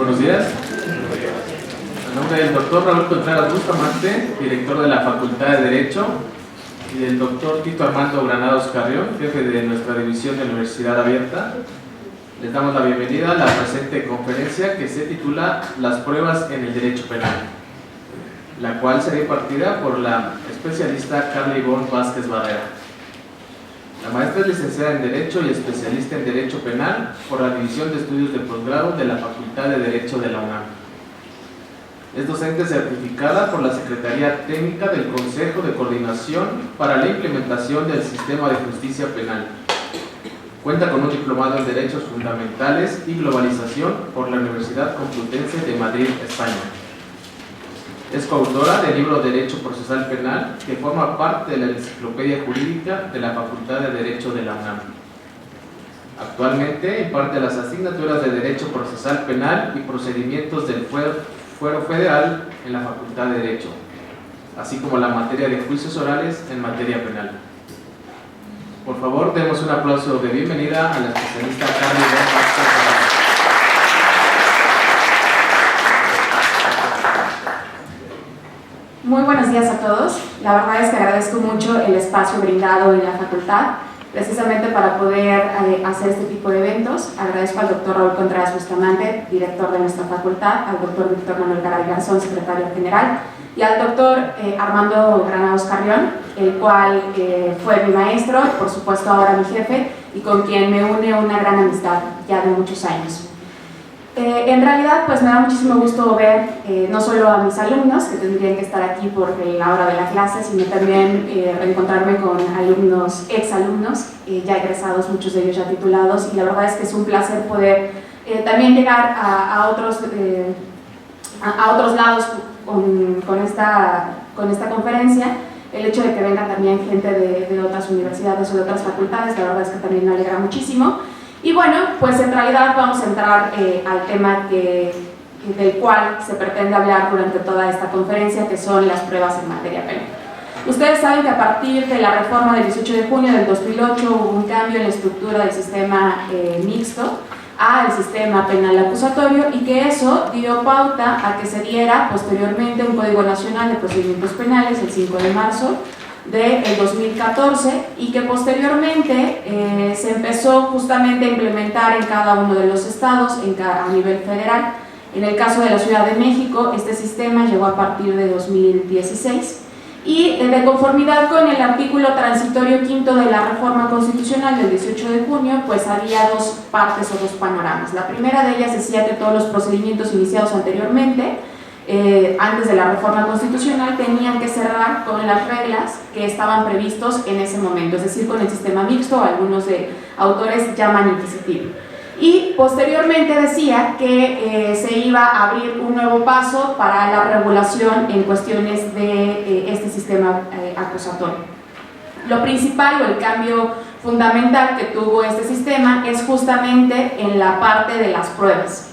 buenos días. En nombre del doctor Raúl Contreras Bustamante, director de la Facultad de Derecho, y del doctor Tito Armando Granados Carrión, jefe de nuestra división de Universidad Abierta, les damos la bienvenida a la presente conferencia que se titula Las pruebas en el derecho penal, la cual será impartida por la especialista Carla Ivonne Vázquez Barrera. La maestra es licenciada en Derecho y especialista en Derecho Penal por la División de Estudios de Posgrado de la Facultad de Derecho de la UNAM. Es docente certificada por la Secretaría Técnica del Consejo de Coordinación para la Implementación del Sistema de Justicia Penal. Cuenta con un diplomado en Derechos Fundamentales y Globalización por la Universidad Complutense de Madrid, España. Es coautora del libro Derecho Procesal Penal, que forma parte de la Enciclopedia Jurídica de la Facultad de Derecho de la UNAM. Actualmente imparte las asignaturas de Derecho Procesal Penal y Procedimientos del Fuero Federal en la Facultad de Derecho, así como la materia de juicios orales en materia penal. Por favor, demos un aplauso de bienvenida a la especialista Carla Ivonne Vázquez Barrera. Muy buenos días a todos. La verdad es que agradezco mucho el espacio brindado en la facultad, precisamente para poder hacer este tipo de eventos. Agradezco al doctor Raúl Contreras Bustamante, director de nuestra facultad, al doctor Víctor Manuel Garay Garzón, secretario general, y al doctor Armando Granados Carrión, el cual fue mi maestro, por supuesto ahora mi jefe, y con quien me une una gran amistad ya de muchos años. En realidad, pues me da muchísimo gusto ver no solo a mis alumnos, que tendrían que estar aquí por la hora de la clase, sino también reencontrarme con alumnos, exalumnos, ya egresados, muchos de ellos ya titulados, y la verdad es que es un placer poder también llegar a otros lados con esta conferencia. El hecho de que venga también gente de otras universidades o de otras facultades, la verdad es que también me alegra muchísimo. Y bueno, pues en realidad vamos a entrar al tema del cual se pretende hablar durante toda esta conferencia, que son las pruebas en materia penal. Ustedes saben que a partir de la reforma del 18 de junio del 2008 hubo un cambio en la estructura del sistema mixto al sistema penal acusatorio, y que eso dio pauta a que se diera posteriormente un Código Nacional de Procedimientos Penales el 5 de marzo del 2014, y que posteriormente se empezó justamente a implementar en cada uno de los estados a nivel federal. En el caso de la Ciudad de México, este sistema llegó a partir de 2016, y de conformidad con el artículo transitorio quinto de la reforma constitucional del 18 de junio, pues había dos partes o dos panoramas. La primera de ellas decía que todos los procedimientos iniciados anteriormente, antes de la reforma constitucional, tenían que cerrar con las reglas que estaban previstos en ese momento, es decir, con el sistema mixto, algunos autores llaman inquisitivo. Y posteriormente decía que se iba a abrir un nuevo paso para la regulación en cuestiones de este sistema acusatorio. Lo principal o el cambio fundamental que tuvo este sistema es justamente en la parte de las pruebas.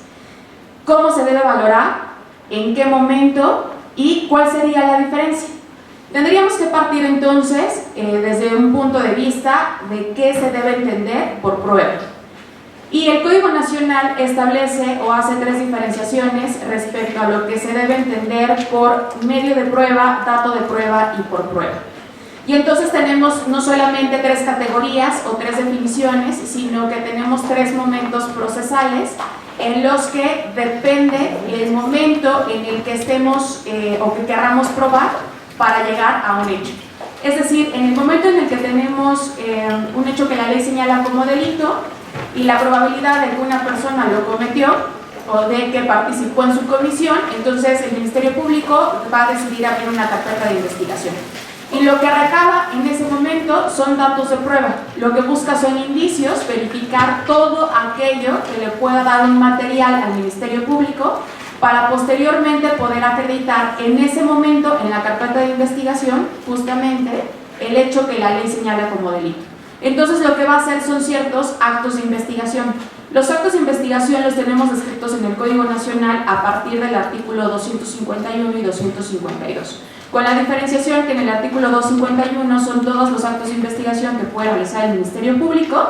¿Cómo se debe valorar? ¿En qué momento? ¿Y cuál sería la diferencia? Tendríamos que partir entonces desde un punto de vista de qué se debe entender por prueba. Y el Código Nacional establece o hace tres diferenciaciones respecto a lo que se debe entender por medio de prueba, dato de prueba y por prueba. Y entonces tenemos no solamente tres categorías o tres definiciones, sino que tenemos tres momentos procesales en los que depende el momento en el que estemos o que queramos probar para llegar a un hecho. Es decir, en el momento en el que tenemos un hecho que la ley señala como delito y la probabilidad de que una persona lo cometió o de que participó en su comisión, entonces el Ministerio Público va a decidir abrir una carpeta de investigación. Y lo que recaba en ese momento son datos de prueba. Lo que busca son indicios, verificar todo aquello que le pueda dar un material al Ministerio Público para posteriormente poder acreditar en ese momento en la carpeta de investigación justamente el hecho que la ley señala como delito. Entonces lo que va a hacer son ciertos actos de investigación. Los actos de investigación los tenemos descritos en el Código Nacional a partir del artículo 251 y 252. Con la diferenciación que en el artículo 251 son todos los actos de investigación que puede realizar el Ministerio Público,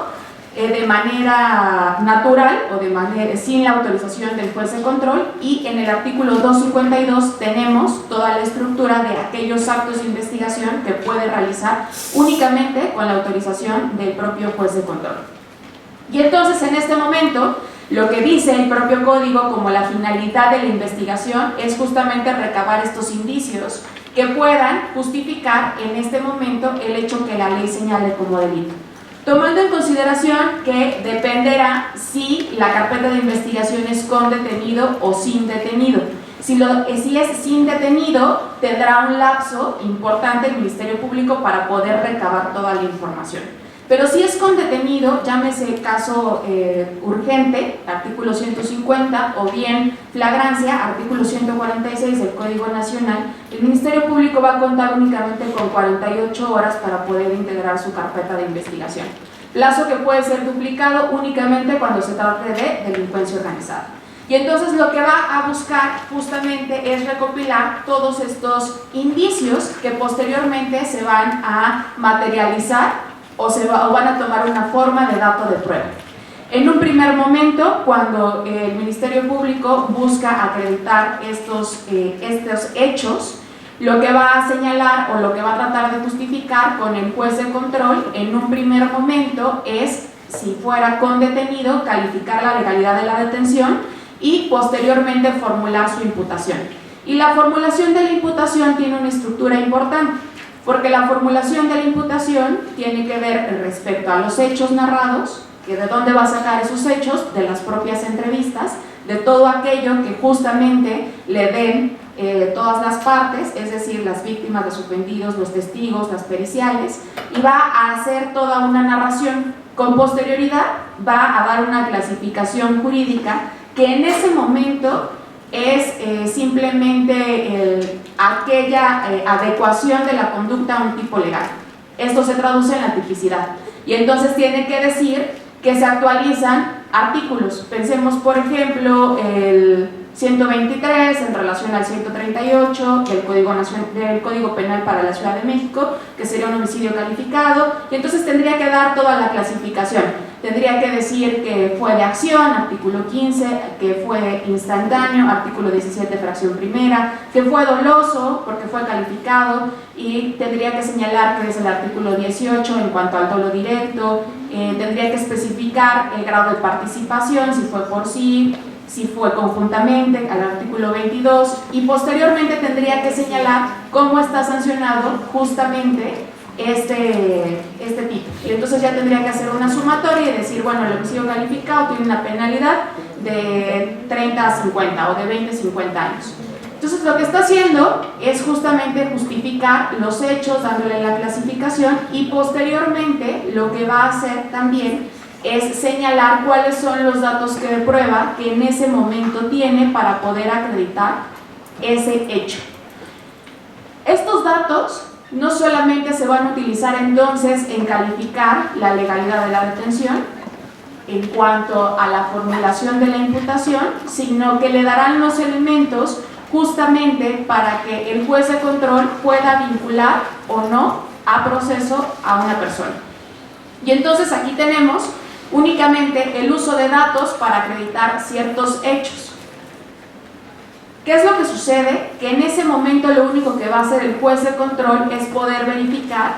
de manera natural o sin la autorización del juez de control, y en el artículo 252 tenemos toda la estructura de aquellos actos de investigación que puede realizar únicamente con la autorización del propio juez de control. Y entonces en este momento lo que dice el propio código como la finalidad de la investigación es justamente recabar estos indicios que puedan justificar en este momento el hecho que la ley señale como delito. Tomando en consideración que dependerá si la carpeta de investigación es con detenido o sin detenido. Si es sin detenido, tendrá un lapso importante el Ministerio Público para poder recabar toda la información. Pero si es con detenido, llámese caso urgente, artículo 150, o bien flagrancia, artículo 146 del Código Nacional, el Ministerio Público va a contar únicamente con 48 horas para poder integrar su carpeta de investigación. Plazo que puede ser duplicado únicamente cuando se trate de delincuencia organizada. Y entonces lo que va a buscar justamente es recopilar todos estos indicios que posteriormente se van a materializar o van a tomar una forma de dato de prueba. En un primer momento, cuando el Ministerio Público busca acreditar estos hechos, lo que va a señalar o lo que va a tratar de justificar con el juez de control en un primer momento es, si fuera con detenido, calificar la legalidad de la detención y posteriormente formular su imputación. Y la formulación de la imputación tiene una estructura importante, porque la formulación de la imputación tiene que ver respecto a los hechos narrados, que de dónde va a sacar esos hechos, de las propias entrevistas, de todo aquello que justamente le den todas las partes, es decir, las víctimas, los ofendidos, los testigos, las periciales, y va a hacer toda una narración. Con posterioridad va a dar una clasificación jurídica que en ese momento es simplemente aquella adecuación de la conducta a un tipo legal. Esto se traduce en la tipicidad y entonces tiene que decir que se actualizan artículos. Pensemos, por ejemplo, el 123 en relación al 138 del Código Penal para la Ciudad de México, que sería un homicidio calificado, y entonces tendría que dar toda la clasificación. Tendría que decir que fue de acción, artículo 15, que fue instantáneo, artículo 17, fracción primera, que fue doloso porque fue calificado, y tendría que señalar que es el artículo 18 en cuanto al dolo directo, tendría que especificar el grado de participación, si fue por sí, si fue conjuntamente, al artículo 22, y posteriormente tendría que señalar cómo está sancionado justamente este tipo. Y entonces ya tendría que hacer una sumatoria y decir, bueno, el homicidio calificado tiene una penalidad de 30 a 50 o de 20 a 50 años. Entonces lo que está haciendo es justamente justificar los hechos, dándole la clasificación, y posteriormente lo que va a hacer también es señalar cuáles son los datos de prueba que en ese momento tiene para poder acreditar ese hecho. Estos datos no solamente se van a utilizar entonces en calificar la legalidad de la detención en cuanto a la formulación de la imputación, sino que le darán los elementos justamente para que el juez de control pueda vincular o no a proceso a una persona. Y entonces aquí tenemos únicamente el uso de datos para acreditar ciertos hechos. ¿Qué es lo que sucede? Que en ese momento lo único que va a hacer el juez de control es poder verificar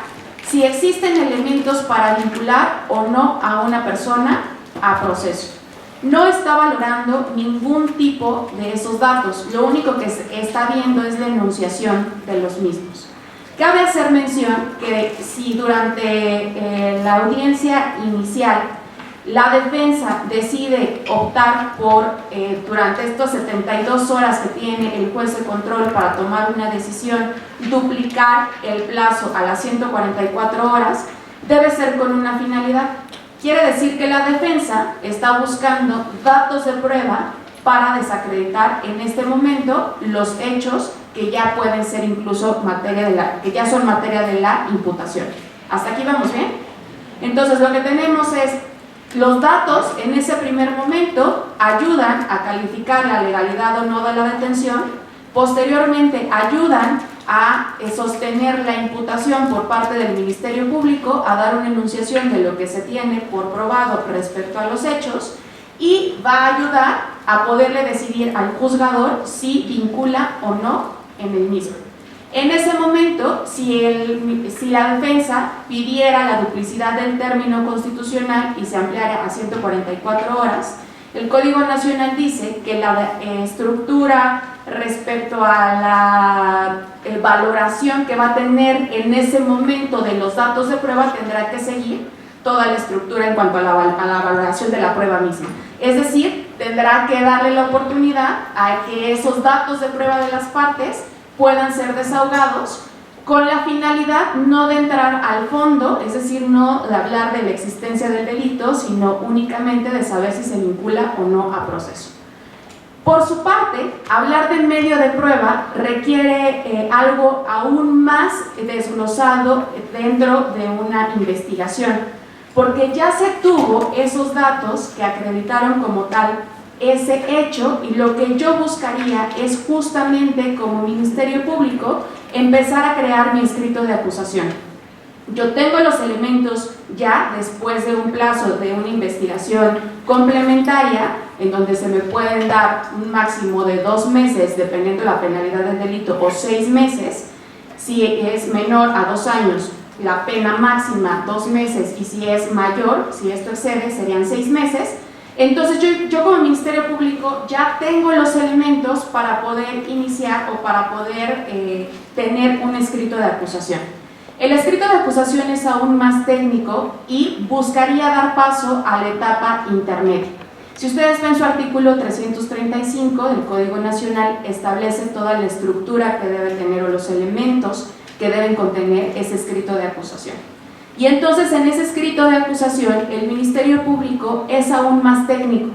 si existen elementos para vincular o no a una persona a proceso. No está valorando ningún tipo de esos datos, lo único que está viendo es la enunciación de los mismos. Cabe hacer mención que si durante la audiencia inicial la defensa decide optar por, durante estas 72 horas que tiene el juez de control para tomar una decisión, duplicar el plazo a las 144 horas, debe ser con una finalidad. Quiere decir que la defensa está buscando datos de prueba para desacreditar en este momento los hechos que ya pueden ser incluso que ya son materia de la imputación. ¿Hasta aquí vamos bien? Entonces lo que tenemos es los datos en ese primer momento ayudan a calificar la legalidad o no de la detención, posteriormente ayudan a sostener la imputación por parte del Ministerio Público, a dar una enunciación de lo que se tiene por probado respecto a los hechos, y va a ayudar a poderle decidir al juzgador si vincula o no en el mismo. En ese momento, si la defensa pidiera la duplicidad del término constitucional y se ampliara a 144 horas, el Código Nacional dice que la estructura respecto a la valoración que va a tener en ese momento de los datos de prueba tendrá que seguir toda la estructura en cuanto a la valoración de la prueba misma. Es decir, tendrá que darle la oportunidad a que esos datos de prueba de las partes puedan ser desahogados con la finalidad no de entrar al fondo, es decir, no de hablar de la existencia del delito, sino únicamente de saber si se vincula o no a proceso. Por su parte, hablar de medio de prueba requiere algo aún más desglosado dentro de una investigación, porque ya se tuvo esos datos que acreditaron como tal ese hecho, y lo que yo buscaría es justamente como Ministerio Público empezar a crear mi escrito de acusación. Yo tengo los elementos ya después de un plazo de una investigación complementaria en donde se me pueden dar un máximo de 2 meses dependiendo de la penalidad del delito, o 6 meses, si es menor a 2 años la pena máxima 2 meses, y si es mayor, si esto excede, serían 6 meses. Entonces yo como Ministerio Público ya tengo los elementos para poder iniciar o para poder tener un escrito de acusación. El escrito de acusación es aún más técnico y buscaría dar paso a la etapa intermedia. Si ustedes ven su artículo 335 del Código Nacional, establece toda la estructura que debe tener o los elementos que deben contener ese escrito de acusación. Y entonces en ese escrito de acusación el Ministerio Público es aún más técnico,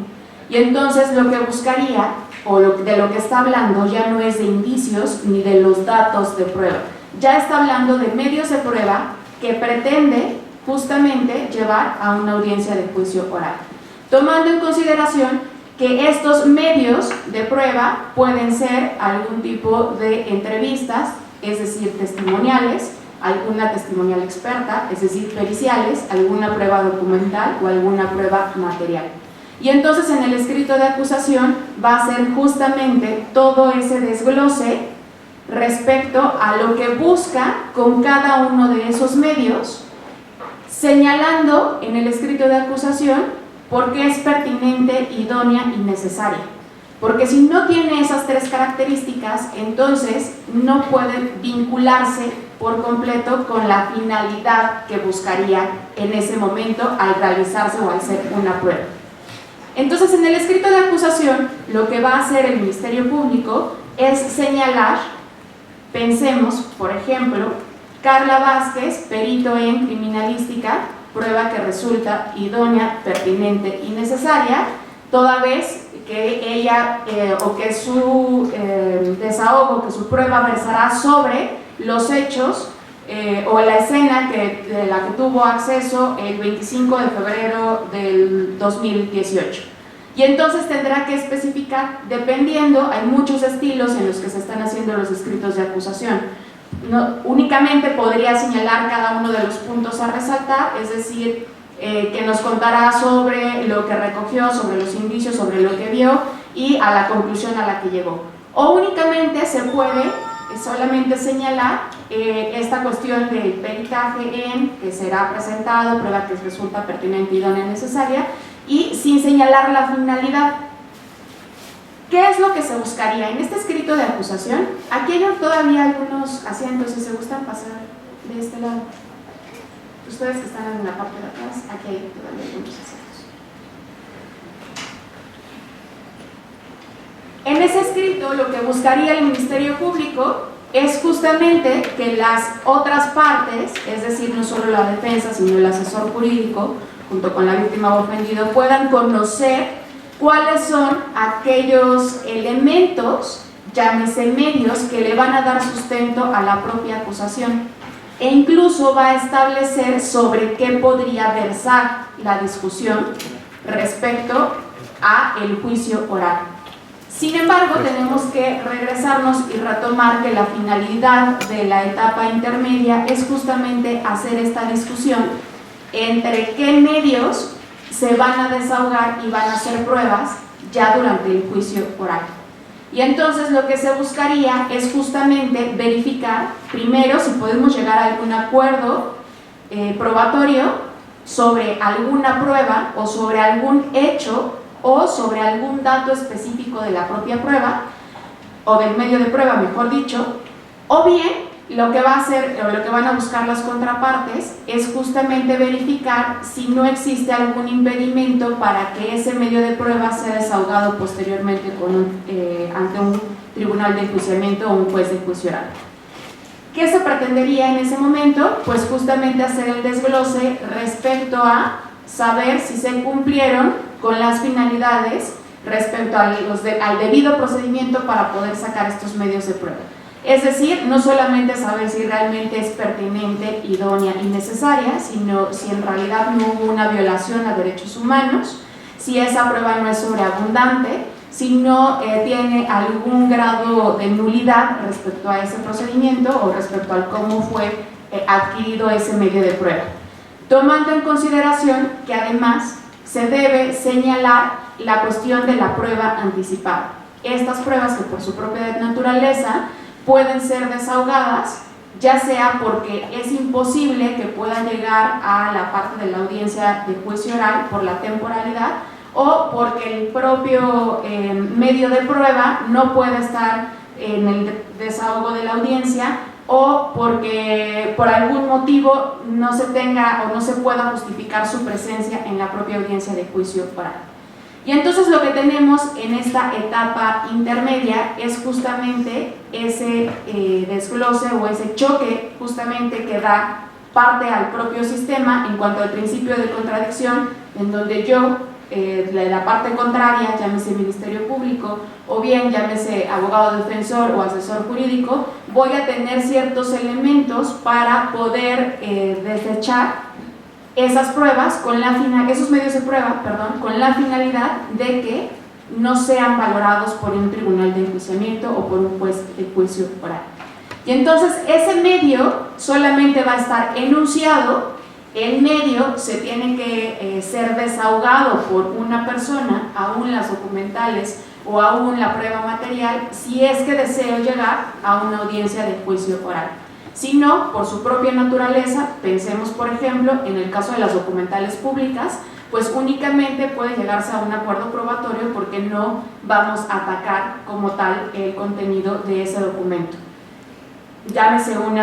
y entonces lo que buscaría, o de lo que está hablando, ya no es de indicios ni de los datos de prueba, ya está hablando de medios de prueba que pretende justamente llevar a una audiencia de juicio oral, tomando en consideración que estos medios de prueba pueden ser algún tipo de entrevistas, es decir, testimoniales, alguna testimonial experta, es decir, periciales, alguna prueba documental o alguna prueba material. Y entonces en el escrito de acusación va a ser justamente todo ese desglose respecto a lo que busca con cada uno de esos medios, señalando en el escrito de acusación por qué es pertinente, idónea y necesaria. Porque si no tiene esas 3 características, entonces no puede vincularse por completo con la finalidad que buscaría en ese momento al realizarse o al ser una prueba. Entonces, en el escrito de acusación, lo que va a hacer el Ministerio Público es señalar, pensemos, por ejemplo, Carla Vázquez, perito en criminalística, prueba que resulta idónea, pertinente y necesaria, toda vez que ella o que su desahogo, que su prueba versará sobre los hechos o la escena de la que tuvo acceso el 25 de febrero del 2018. Y entonces tendrá que especificar, dependiendo, hay muchos estilos en los que se están haciendo los escritos de acusación. No, únicamente podría señalar cada uno de los puntos a resaltar, es decir, que nos contará sobre lo que recogió, sobre los indicios, sobre lo que vio y a la conclusión a la que llegó. O únicamente se puede solamente señalar esta cuestión del peritaje que será presentado, prueba que resulta pertinente, idónea y necesaria, y sin señalar la finalidad. ¿Qué es lo que se buscaría en este escrito de acusación? Aquí hay todavía algunos asientos, si se gustan pasar de este lado. Ustedes que están en la parte de atrás, aquí hay todavía algunos asientos. En ese escrito lo que buscaría el Ministerio Público es justamente que las otras partes, es decir, no solo la defensa, sino el asesor jurídico, junto con la víctima o ofendido, puedan conocer cuáles son aquellos elementos, llámese medios, que le van a dar sustento a la propia acusación. E incluso va a establecer sobre qué podría versar la discusión respecto a el juicio oral. Sin embargo, tenemos que regresarnos y retomar que la finalidad de la etapa intermedia es justamente hacer esta discusión entre qué medios se van a desahogar y van a hacer pruebas ya durante el juicio oral. Y entonces lo que se buscaría es justamente verificar, primero, si podemos llegar a algún acuerdo probatorio sobre alguna prueba o sobre algún hecho o sobre algún dato específico de la propia prueba o del medio de prueba, mejor dicho, o bien lo que va a hacer o lo que van a buscar las contrapartes es justamente verificar si no existe algún impedimento para que ese medio de prueba sea desahogado posteriormente ante un tribunal de enjuiciamiento o un juez de juicio oral. ¿Qué se pretendería en ese momento? Pues justamente hacer el desglose respecto a saber si se cumplieron con las finalidades respecto al debido procedimiento para poder sacar estos medios de prueba. Es decir, no solamente saber si realmente es pertinente, idónea y necesaria, sino si en realidad no hubo una violación a derechos humanos, si esa prueba no es sobreabundante, si no tiene algún grado de nulidad respecto a ese procedimiento o respecto a cómo fue adquirido ese medio de prueba. Tomando en consideración que además se debe señalar la cuestión de la prueba anticipada. Estas pruebas que por su propia naturaleza pueden ser desahogadas, ya sea porque es imposible que puedan llegar a la parte de la audiencia de juicio oral por la temporalidad o porque el propio medio de prueba no puede estar en el desahogo de la audiencia o porque por algún motivo no se tenga o no se pueda justificar su presencia en la propia audiencia de juicio oral. Y entonces lo que tenemos en esta etapa intermedia es justamente ese desglose o ese choque justamente que da parte al propio sistema en cuanto al principio de contradicción, en donde yo, la parte contraria, llámese Ministerio Público o bien llámese abogado defensor o asesor jurídico, voy a tener ciertos elementos para poder desechar esas pruebas esos medios de prueba, con la finalidad de que no sean valorados por un tribunal de enjuiciamiento o por un juez de juicio oral. Y entonces ese medio solamente va a estar enunciado, el medio se tiene que ser desahogado por una persona, aún las documentales o aún la prueba material, si es que deseo llegar a una audiencia de juicio oral. Si no, por su propia naturaleza, pensemos por ejemplo en el caso de las documentales públicas, pues únicamente puede llegarse a un acuerdo probatorio porque no vamos a atacar como tal el contenido de ese documento. Llámese un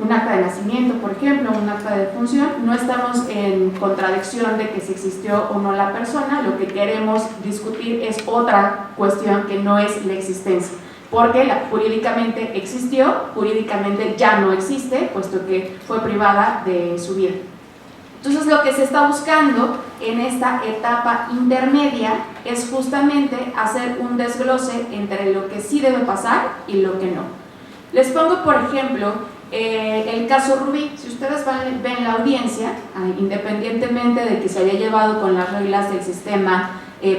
acta de nacimiento, por ejemplo, un acta de defunción, no estamos en contradicción de que si existió o no la persona, lo que queremos discutir es otra cuestión que no es la existencia. Porque jurídicamente existió, jurídicamente ya no existe, puesto que fue privada de su vida. Entonces lo que se está buscando en esta etapa intermedia es justamente hacer un desglose entre lo que sí debe pasar y lo que no. Les pongo por ejemplo el caso Rubí. Si ustedes ven la audiencia, independientemente de que se haya llevado con las reglas del sistema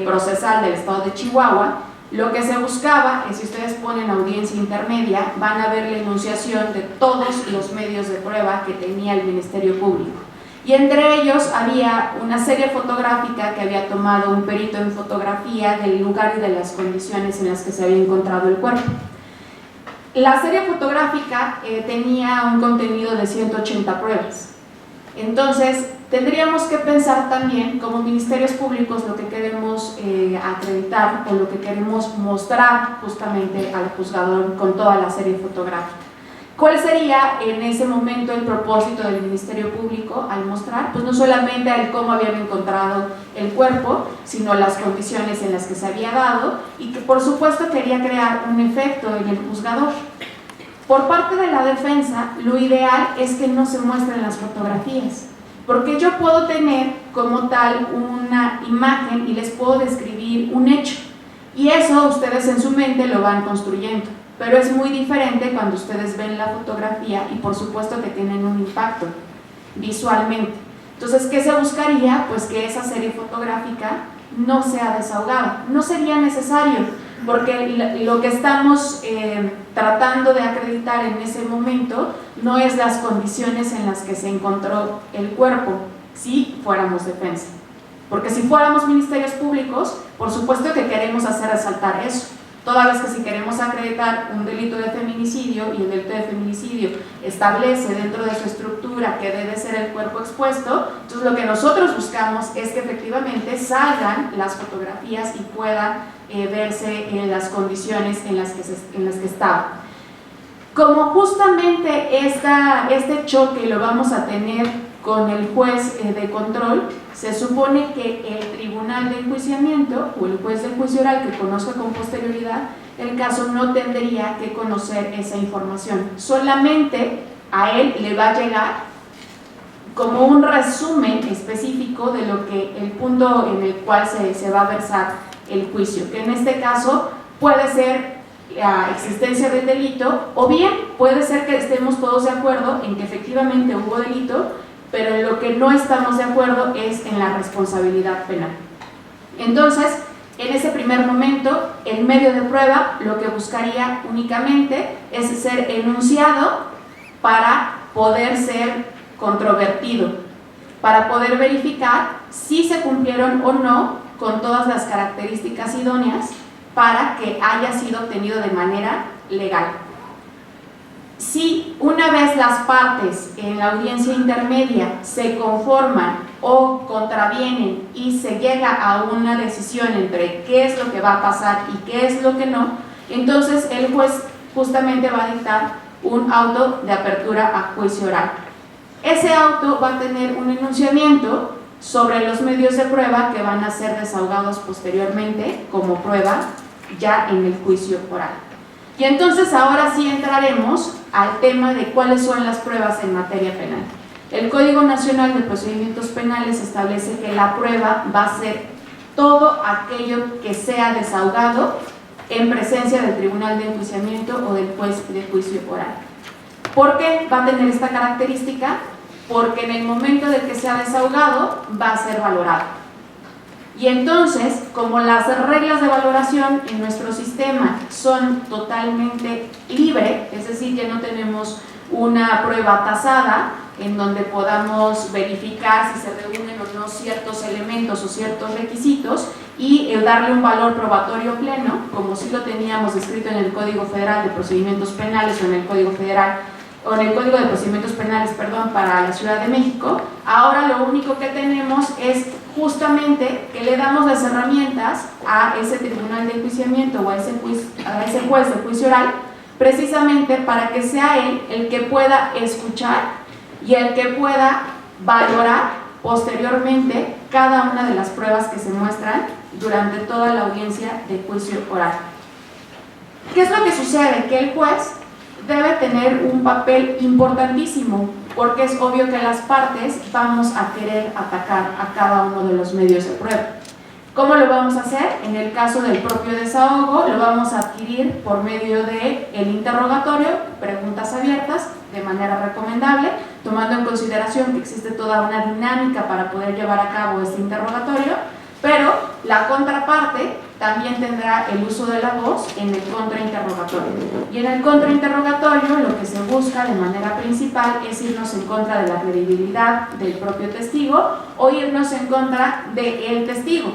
procesal del estado de Chihuahua, lo que se buscaba es, si ustedes ponen audiencia intermedia, van a ver la enunciación de todos los medios de prueba que tenía el Ministerio Público. Y entre ellos había una serie fotográfica que había tomado un perito en fotografía del lugar y de las condiciones en las que se había encontrado el cuerpo. La serie fotográfica tenía un contenido de 180 pruebas. Entonces, tendríamos que pensar también, como ministerios públicos, lo que queremos acreditar o lo que queremos mostrar justamente al juzgador con toda la serie fotográfica. ¿Cuál sería en ese momento el propósito del Ministerio Público al mostrar? Pues no solamente el cómo habían encontrado el cuerpo, sino las condiciones en las que se había dado y que por supuesto quería crear un efecto en el juzgador. Por parte de la defensa, lo ideal es que no se muestren las fotografías, porque yo puedo tener como tal una imagen y les puedo describir un hecho, y eso ustedes en su mente lo van construyendo, pero es muy diferente cuando ustedes ven la fotografía y por supuesto que tienen un impacto visualmente. Entonces, ¿qué se buscaría? Pues que esa serie fotográfica no sea desahogada. No sería necesario, porque lo que estamos tratando de acreditar en ese momento no es las condiciones en las que se encontró el cuerpo, si fuéramos defensa. Porque si fuéramos ministerios públicos, por supuesto que queremos hacer resaltar eso. Toda vez que si queremos acreditar un delito de feminicidio y el delito de feminicidio establece dentro de su estructura que debe ser el cuerpo expuesto, entonces lo que nosotros buscamos es que efectivamente salgan las fotografías y pueda verse en las condiciones en las que estaba. Como justamente este choque lo vamos a tener con el juez de control, se supone que el tribunal de enjuiciamiento o el juez de juicio oral que conozca con posterioridad el caso no tendría que conocer esa información, solamente a él le va a llegar como un resumen específico de lo que el punto en el cual se va a versar el juicio, que en este caso puede ser la existencia del delito, o bien puede ser que estemos todos de acuerdo en que efectivamente hubo delito, pero en lo que no estamos de acuerdo es en la responsabilidad penal. Entonces, en ese primer momento, el medio de prueba lo que buscaría únicamente es ser enunciado para poder ser controvertido, para poder verificar si se cumplieron o no con todas las características idóneas para que haya sido obtenido de manera legal. Si una vez las partes en la audiencia intermedia se conforman o contravienen y se llega a una decisión entre qué es lo que va a pasar y qué es lo que no, entonces el juez justamente va a dictar un auto de apertura a juicio oral. Ese auto va a tener un enunciamiento sobre los medios de prueba que van a ser desahogados posteriormente como prueba ya en el juicio oral. Y entonces ahora sí entraremos al tema de cuáles son las pruebas en materia penal. El Código Nacional de Procedimientos Penales establece que la prueba va a ser todo aquello que sea desahogado en presencia del Tribunal de Enjuiciamiento o del juez de juicio oral. ¿Por qué va a tener esta característica? Porque en el momento de que sea desahogado va a ser valorado. Y entonces, como las reglas de valoración en nuestro sistema son totalmente libres, es decir, que no tenemos una prueba tasada en donde podamos verificar si se reúnen o no ciertos elementos o ciertos requisitos y darle un valor probatorio pleno, como sí lo teníamos descrito en el Código Federal de Procedimientos Penales o en el Código Federal o en el Código de Procedimientos Penales, perdón, para la Ciudad de México. Ahora lo único que tenemos es justamente que le damos las herramientas a ese tribunal de enjuiciamiento o a ese juez de juicio oral, precisamente para que sea él el que pueda escuchar y el que pueda valorar posteriormente cada una de las pruebas que se muestran durante toda la audiencia de juicio oral. ¿Qué es lo que sucede? Que el juez debe tener un papel importantísimo, porque es obvio que las partes vamos a querer atacar a cada uno de los medios de prueba. ¿Cómo lo vamos a hacer? En el caso del propio desahogo, lo vamos a adquirir por medio del interrogatorio, preguntas abiertas, de manera recomendable, tomando en consideración que existe toda una dinámica para poder llevar a cabo este interrogatorio, pero la contraparte también tendrá el uso de la voz en el contrainterrogatorio. Y en el contrainterrogatorio lo que se busca de manera principal es irnos en contra de la credibilidad del propio testigo o irnos en contra del testigo,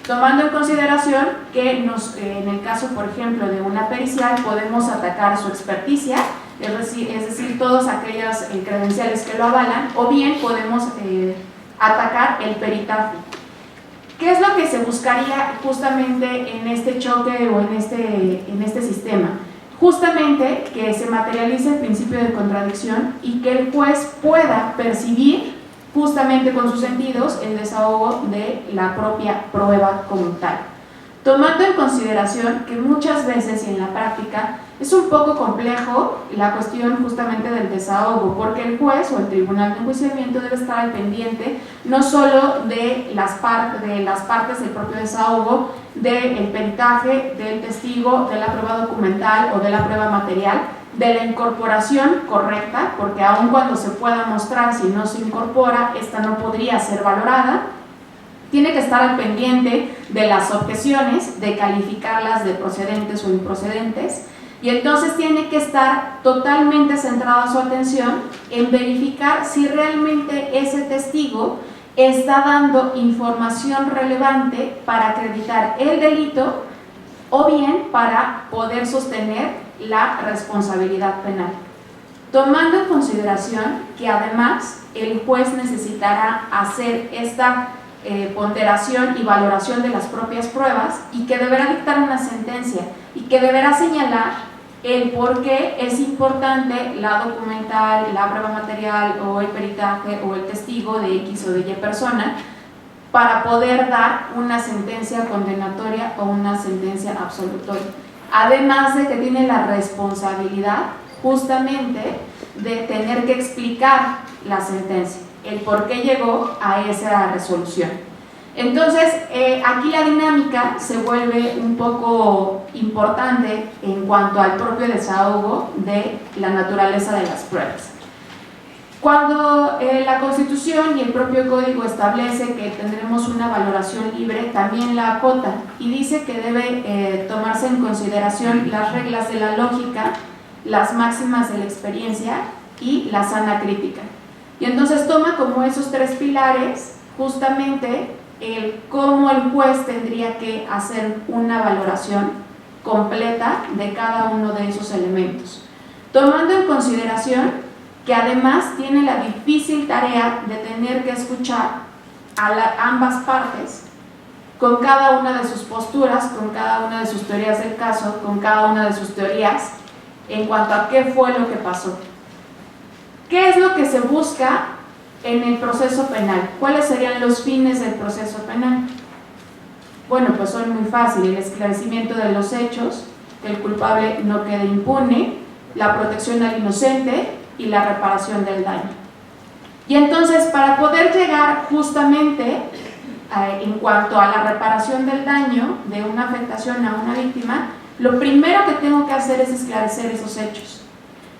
tomando en consideración que en el caso, por ejemplo, de una pericial, podemos atacar su experticia, es decir, todas aquellas credenciales que lo avalan, o bien podemos atacar el peritaje. ¿Qué es lo que se buscaría justamente en este choque o en este sistema? Justamente que se materialice el principio de contradicción y que el juez pueda percibir justamente con sus sentidos el desahogo de la propia prueba como tal. Tomando en consideración que muchas veces y en la práctica es un poco complejo la cuestión justamente del desahogo, porque el juez o el tribunal de enjuiciamiento debe estar al pendiente no solo de las partes del propio desahogo, del peritaje, del testigo, de la prueba documental o de la prueba material, de la incorporación correcta, porque aun cuando se pueda mostrar, si no se incorpora, esta no podría ser valorada, tiene que estar al pendiente de las objeciones, de calificarlas de procedentes o improcedentes, y entonces tiene que estar totalmente centrada su atención en verificar si realmente ese testigo está dando información relevante para acreditar el delito o bien para poder sostener la responsabilidad penal. Tomando en consideración que además el juez necesitará hacer esta ponderación y valoración de las propias pruebas y que deberá dictar una sentencia y que deberá señalar el por qué es importante la documental, la prueba material o el peritaje o el testigo de X o de Y persona para poder dar una sentencia condenatoria o una sentencia absolutoria. Además de que tiene la responsabilidad justamente de tener que explicar la sentencia, el por qué llegó a esa resolución. Entonces, aquí la dinámica se vuelve un poco importante en cuanto al propio desahogo de la naturaleza de las pruebas. Cuando la Constitución y el propio Código establece que tendremos una valoración libre, también la acota y dice que debe tomarse en consideración las reglas de la lógica, las máximas de la experiencia y la sana crítica. Y entonces toma como esos tres pilares justamente el cómo el juez tendría que hacer una valoración completa de cada uno de esos elementos, tomando en consideración que además tiene la difícil tarea de tener que escuchar a ambas partes con cada una de sus posturas, con cada una de sus teorías del caso, con cada una de sus teorías en cuanto a qué fue lo que pasó. ¿Qué es lo que se busca en el proceso penal? ¿Cuáles serían los fines del proceso penal? Bueno, pues son muy fáciles: el esclarecimiento de los hechos, que el culpable no quede impune, la protección al inocente y la reparación del daño. Y entonces, para poder llegar justamente en cuanto a la reparación del daño de una afectación a una víctima, lo primero que tengo que hacer es esclarecer esos hechos.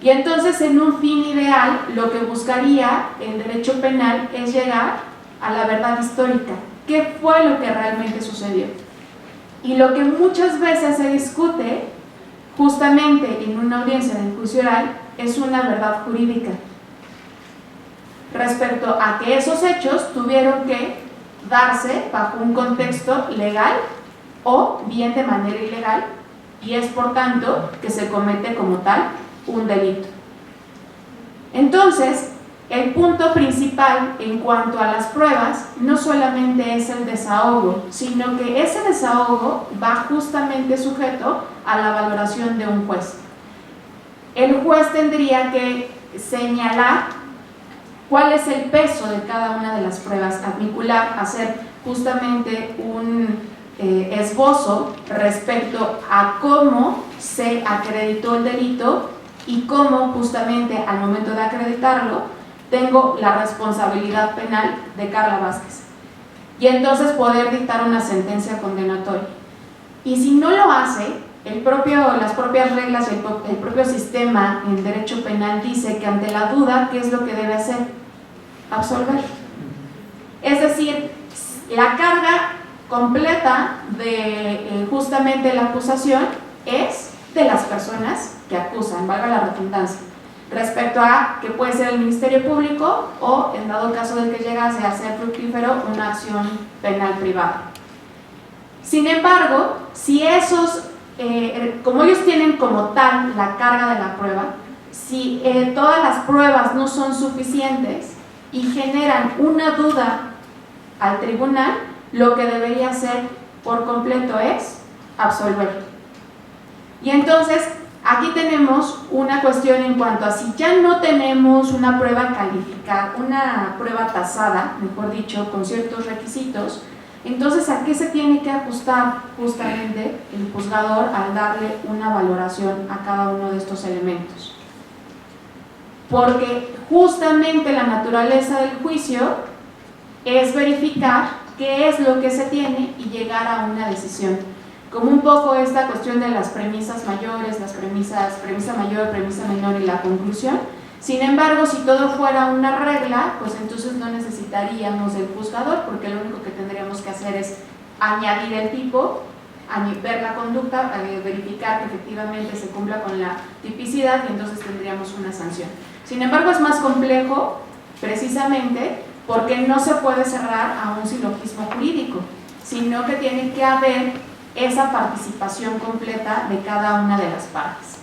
Y entonces, en un fin ideal, lo que buscaría el derecho penal es llegar a la verdad histórica. ¿Qué fue lo que realmente sucedió? Y lo que muchas veces se discute justamente en una audiencia de juicio oral es una verdad jurídica respecto a que esos hechos tuvieron que darse bajo un contexto legal o bien de manera ilegal, y es por tanto que se comete como tal un delito. Entonces, el punto principal en cuanto a las pruebas no solamente es el desahogo, sino que ese desahogo va justamente sujeto a la valoración de un juez. El juez tendría que señalar cuál es el peso de cada una de las pruebas, articular, hacer justamente un esbozo respecto a cómo se acreditó el delito y cómo justamente al momento de acreditarlo tengo la responsabilidad penal de Carla Vázquez, y entonces poder dictar una sentencia condenatoria. Y si no lo hace, las propias reglas, el propio sistema en derecho penal dice que ante la duda, ¿qué es lo que debe hacer? Absolver. Es decir, la carga completa de justamente la acusación es de las personas que acusan, valga la redundancia, respecto a que puede ser el Ministerio Público o, en dado caso de que llegase a ser fructífero, una acción penal privada. Sin embargo, si esos, como ellos tienen como tal la carga de la prueba, si todas las pruebas no son suficientes y generan una duda al tribunal, lo que debería hacer por completo es absolver. Y entonces, aquí tenemos una cuestión en cuanto a si ya no tenemos una prueba calificada, una prueba tasada, mejor dicho, con ciertos requisitos, entonces ¿a qué se tiene que ajustar justamente el juzgador al darle una valoración a cada uno de estos elementos? Porque justamente la naturaleza del juicio es verificar qué es lo que se tiene y llegar a una decisión. Como un poco esta cuestión de las premisas mayores, premisa mayor, premisa menor y la conclusión, Sin embargo, si todo fuera una regla, pues entonces no necesitaríamos el juzgador, porque lo único que tendríamos que hacer es añadir el tipo, ver la conducta, verificar que efectivamente se cumpla con la tipicidad y entonces tendríamos una sanción. Sin embargo, es más complejo precisamente porque no se puede cerrar a un silogismo jurídico, sino que tiene que haber esa participación completa de cada una de las partes.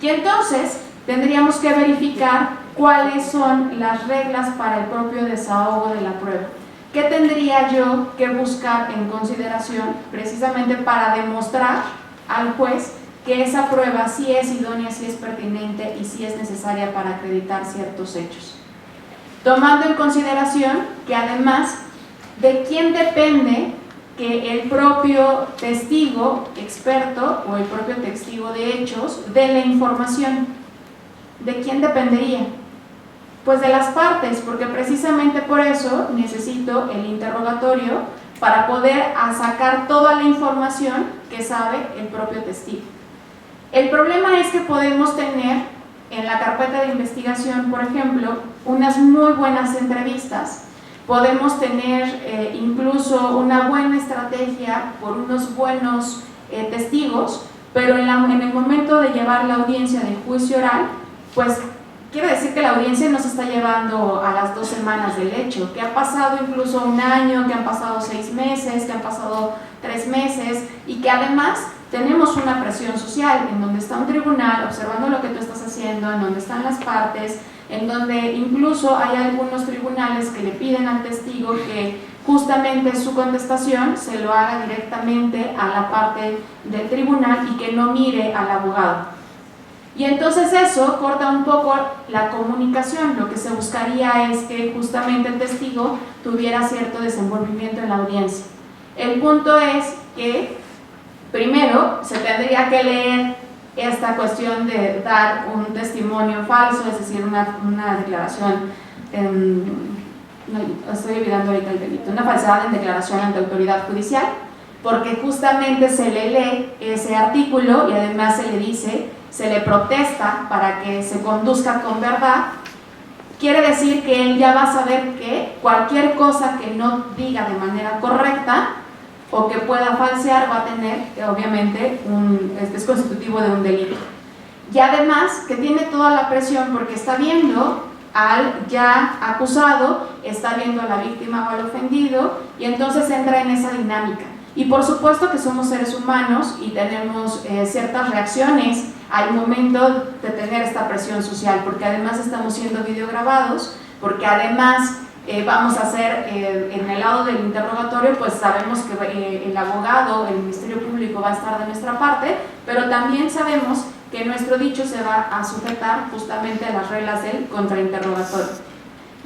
Y entonces tendríamos que verificar cuáles son las reglas para el propio desahogo de la prueba. ¿Qué tendría yo que buscar en consideración precisamente para demostrar al juez que esa prueba sí es idónea, sí es pertinente y sí es necesaria para acreditar ciertos hechos? Tomando en consideración que además de quién depende que el propio testigo experto o el propio testigo de hechos dé la información. ¿De quién dependería? Pues de las partes, porque precisamente por eso necesito el interrogatorio para poder sacar toda la información que sabe el propio testigo. El problema es que podemos tener en la carpeta de investigación, por ejemplo, unas muy buenas entrevistas, podemos tener incluso una buena estrategia por unos buenos testigos, pero en el momento de llevar la audiencia de juicio oral, pues quiere decir que la audiencia no se está llevando a las 2 semanas del hecho, que ha pasado incluso un año, que han pasado 6 meses, que han pasado 3 meses y que además tenemos una presión social en donde está un tribunal observando lo que tú estás haciendo, en donde están las partes, en donde incluso hay algunos tribunales que le piden al testigo que justamente su contestación se lo haga directamente a la parte del tribunal y que no mire al abogado. Y entonces eso corta un poco la comunicación. Lo que se buscaría es que justamente el testigo tuviera cierto desenvolvimiento en la audiencia. El punto es que primero se tendría que leer esta cuestión de dar un testimonio falso, es decir, una declaración, estoy olvidando ahorita el delito, una falsedad en declaración ante autoridad judicial, porque justamente se le lee ese artículo y además se le protesta para que se conduzca con verdad. Quiere decir que él ya va a saber que cualquier cosa que no diga de manera correcta o que pueda falsear va a tener, obviamente, es constitutivo de un delito. Y además que tiene toda la presión porque está viendo al ya acusado, está viendo a la víctima o al ofendido y entonces entra en esa dinámica. Y por supuesto que somos seres humanos y tenemos ciertas reacciones al momento de tener esta presión social, porque además estamos siendo videograbados, porque además vamos a hacer en el lado del interrogatorio, pues sabemos que el abogado, el Ministerio Público va a estar de nuestra parte, pero también sabemos que nuestro dicho se va a sujetar justamente a las reglas del contrainterrogatorio.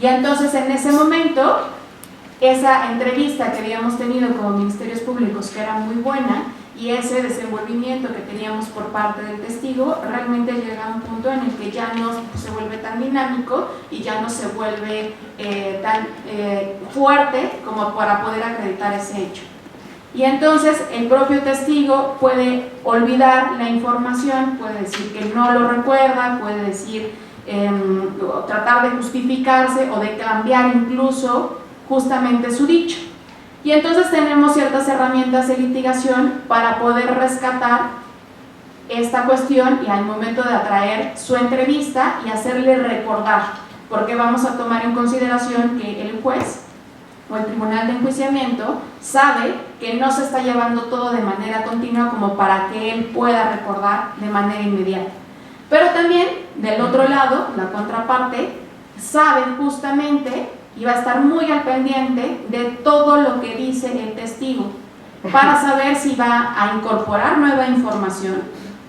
Y entonces en ese momento, esa entrevista que habíamos tenido como Ministerios Públicos, que era muy buena, y ese desenvolvimiento que teníamos por parte del testigo, realmente llega a un punto en el que ya no se vuelve tan dinámico y ya no se vuelve tan fuerte como para poder acreditar ese hecho. Y entonces el propio testigo puede olvidar la información, puede decir que no lo recuerda, puede decir, tratar de justificarse o de cambiar incluso justamente su dicho. Y entonces tenemos ciertas herramientas de litigación para poder rescatar esta cuestión y al momento de atraer su entrevista y hacerle recordar, porque vamos a tomar en consideración que el juez o el tribunal de enjuiciamiento sabe que no se está llevando todo de manera continua como para que él pueda recordar de manera inmediata. Pero también, del otro lado, la contraparte sabe justamente y va a estar muy al pendiente de todo lo que dice el testigo para saber si va a incorporar nueva información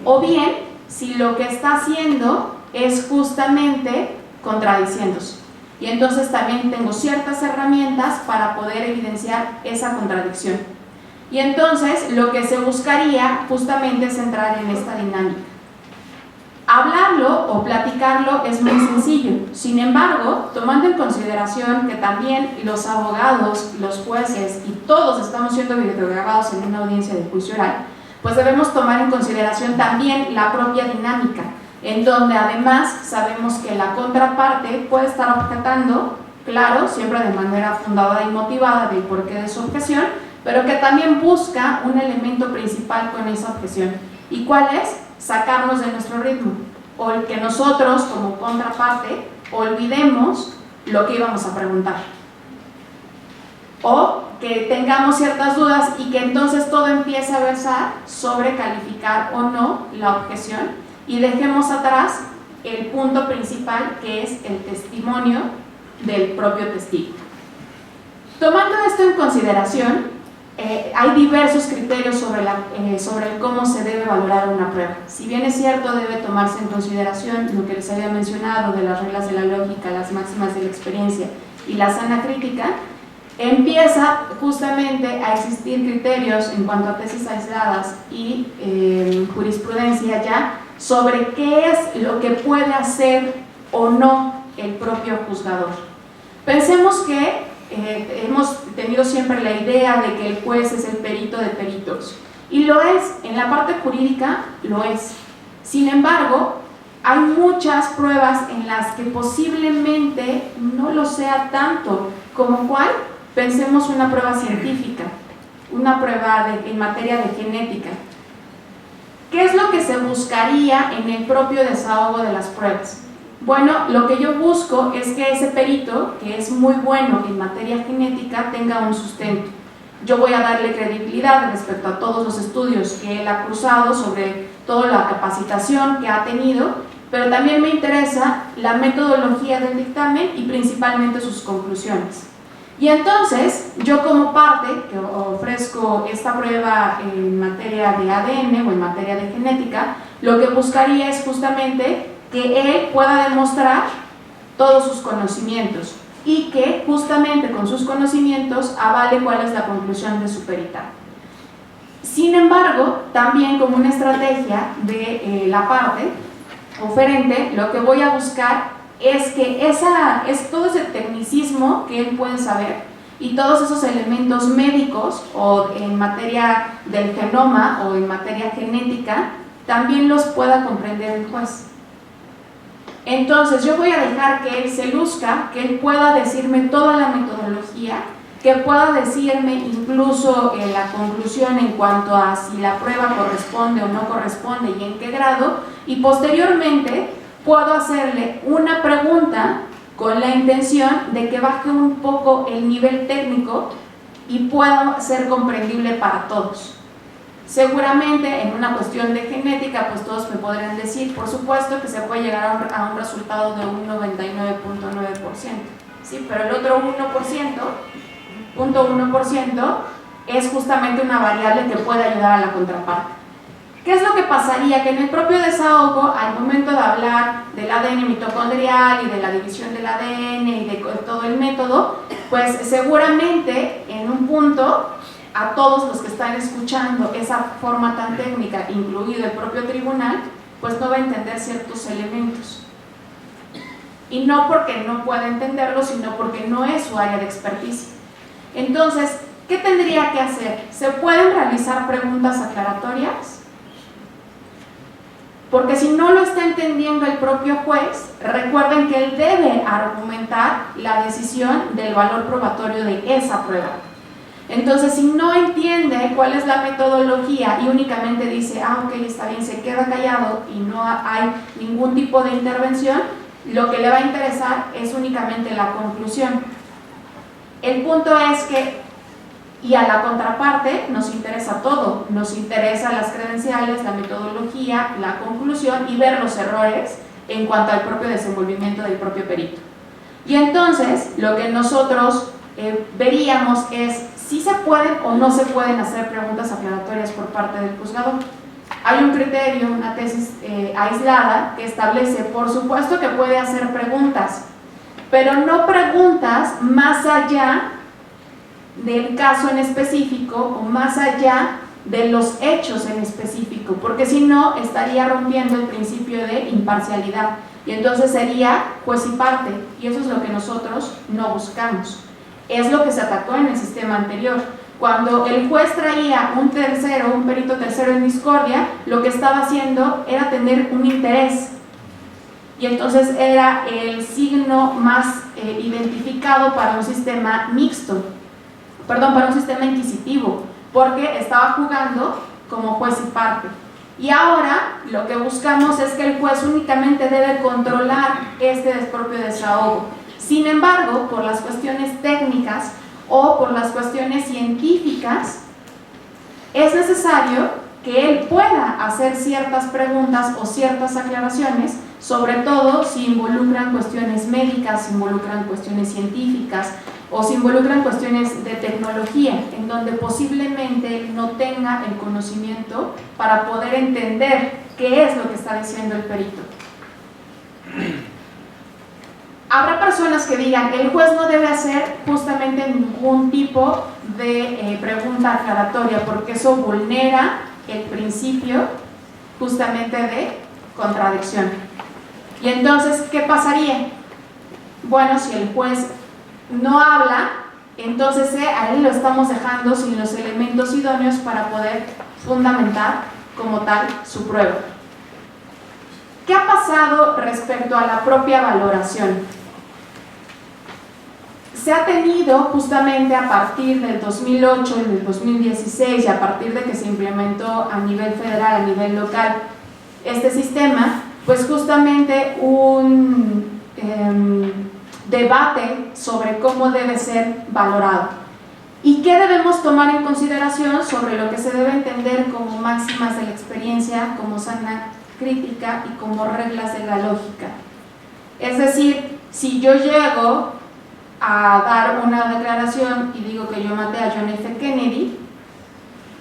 o bien si lo que está haciendo es justamente contradiciéndose. Y entonces también tengo ciertas herramientas para poder evidenciar esa contradicción. Y entonces lo que se buscaría justamente es entrar en esta dinámica. Hablarlo o platicarlo es muy sencillo, sin embargo, tomando en consideración que también los abogados, los jueces y todos estamos siendo videograbados en una audiencia de juicio oral, pues debemos tomar en consideración también la propia dinámica. en donde además sabemos que la contraparte puede estar objetando, claro, siempre de manera fundada y motivada del porqué de su objeción, pero que también busca un elemento principal con esa objeción. ¿Y cuál es? Sacarnos de nuestro ritmo, o el que nosotros como contraparte olvidemos lo que íbamos a preguntar, o que tengamos ciertas dudas y que entonces todo empiece a versar sobre calificar o no la objeción y dejemos atrás el punto principal, que es el testimonio del propio testigo. Tomando esto en consideración, hay diversos criterios sobre cómo se debe valorar una prueba. Si bien es cierto, debe tomarse en consideración lo que les había mencionado de las reglas de la lógica, las máximas de la experiencia y la sana crítica, empieza justamente a existir criterios en cuanto a tesis aisladas y jurisprudencia ya sobre qué es lo que puede hacer o no el propio juzgador. Pensemos que hemos tenido siempre la idea de que el juez es el perito de peritos, y lo es, en la parte jurídica lo es. Sin embargo, hay muchas pruebas en las que posiblemente no lo sea tanto, como cuál. Pensemos una prueba científica, una prueba en materia de genética. ¿Qué es lo que se buscaría en el propio desahogo de las pruebas? Bueno, lo que yo busco es que ese perito, que es muy bueno en materia genética, tenga un sustento. Yo voy a darle credibilidad respecto a todos los estudios que él ha cursado, sobre toda la capacitación que ha tenido, pero también me interesa la metodología del dictamen y principalmente sus conclusiones. Y entonces, yo como parte que ofrezco esta prueba en materia de ADN o en materia de genética, lo que buscaría es justamente que él pueda demostrar todos sus conocimientos y que justamente con sus conocimientos avale cuál es la conclusión de su peritaje. Sin embargo, también como una estrategia de la parte oferente, lo que voy a buscar es que todo ese tecnicismo que él puede saber y todos esos elementos médicos o en materia del genoma o en materia genética también los pueda comprender el juez. Entonces yo voy a dejar que él se luzca, que él pueda decirme toda la metodología, que pueda decirme incluso la conclusión en cuanto a si la prueba corresponde o no corresponde y en qué grado, y posteriormente puedo hacerle una pregunta con la intención de que baje un poco el nivel técnico y pueda ser comprendible para todos. Seguramente en una cuestión de genética, pues todos me podrán decir, por supuesto que se puede llegar a un resultado de un 99.9%, ¿sí? Pero el otro 0.1% es justamente una variable que puede ayudar a la contraparte. ¿Qué es lo que pasaría? Que en el propio desahogo, al momento de hablar del ADN mitocondrial y de la división del ADN y de todo el método, pues seguramente en un punto a todos los que están escuchando esa forma tan técnica, incluido el propio tribunal, pues no va a entender ciertos elementos. Y no porque no pueda entenderlos, sino porque no es su área de experticia. Entonces, ¿qué tendría que hacer? ¿Se pueden realizar preguntas aclaratorias? Porque si no lo está entendiendo el propio juez, recuerden que él debe argumentar la decisión del valor probatorio de esa prueba. Entonces, si no entiende cuál es la metodología y únicamente dice, ok, está bien, se queda callado y no hay ningún tipo de intervención, lo que le va a interesar es únicamente la conclusión. El punto es que, y a la contraparte, nos interesa todo, nos interesan las credenciales, la metodología, la conclusión y ver los errores en cuanto al propio desenvolvimiento del propio perito. Y entonces, lo que nosotros veríamos es si se pueden o no se pueden hacer preguntas aclaratorias por parte del juzgador. Hay un criterio, una tesis aislada que establece, por supuesto que puede hacer preguntas, pero no preguntas más allá del caso en específico o más allá de los hechos en específico, porque si no estaría rompiendo el principio de imparcialidad y entonces sería juez y parte, y eso es lo que nosotros no buscamos. Es lo que se atacó en el sistema anterior. Cuando el juez traía un tercero, un perito tercero en discordia, lo que estaba haciendo era tener un interés y entonces era el signo más identificado para un sistema mixto, perdón, para un sistema inquisitivo, porque estaba jugando como juez y parte. Y ahora lo que buscamos es que el juez únicamente debe controlar este propio desahogo. Sin embargo, por las cuestiones técnicas o por las cuestiones científicas, es necesario que él pueda hacer ciertas preguntas o ciertas aclaraciones, sobre todo si involucran cuestiones médicas, si involucran cuestiones científicas o si involucran cuestiones de tecnología, en donde posiblemente él no tenga el conocimiento para poder entender qué es lo que está diciendo el perito. Habrá personas que digan, el juez no debe hacer justamente ningún tipo de pregunta aclaratoria, porque eso vulnera el principio justamente de contradicción. Y entonces, ¿qué pasaría? Bueno, si el juez no habla, entonces a él lo estamos dejando sin los elementos idóneos para poder fundamentar como tal su prueba. ¿Qué ha pasado respecto a la propia valoración? Se ha tenido justamente a partir del 2008 y del 2016 y a partir de que se implementó a nivel federal, a nivel local, este sistema, pues justamente un debate sobre cómo debe ser valorado y qué debemos tomar en consideración sobre lo que se debe entender como máximas de la experiencia, como sana crítica y como reglas de la lógica. Es decir, si yo llego a dar una declaración y digo que yo maté a John F. Kennedy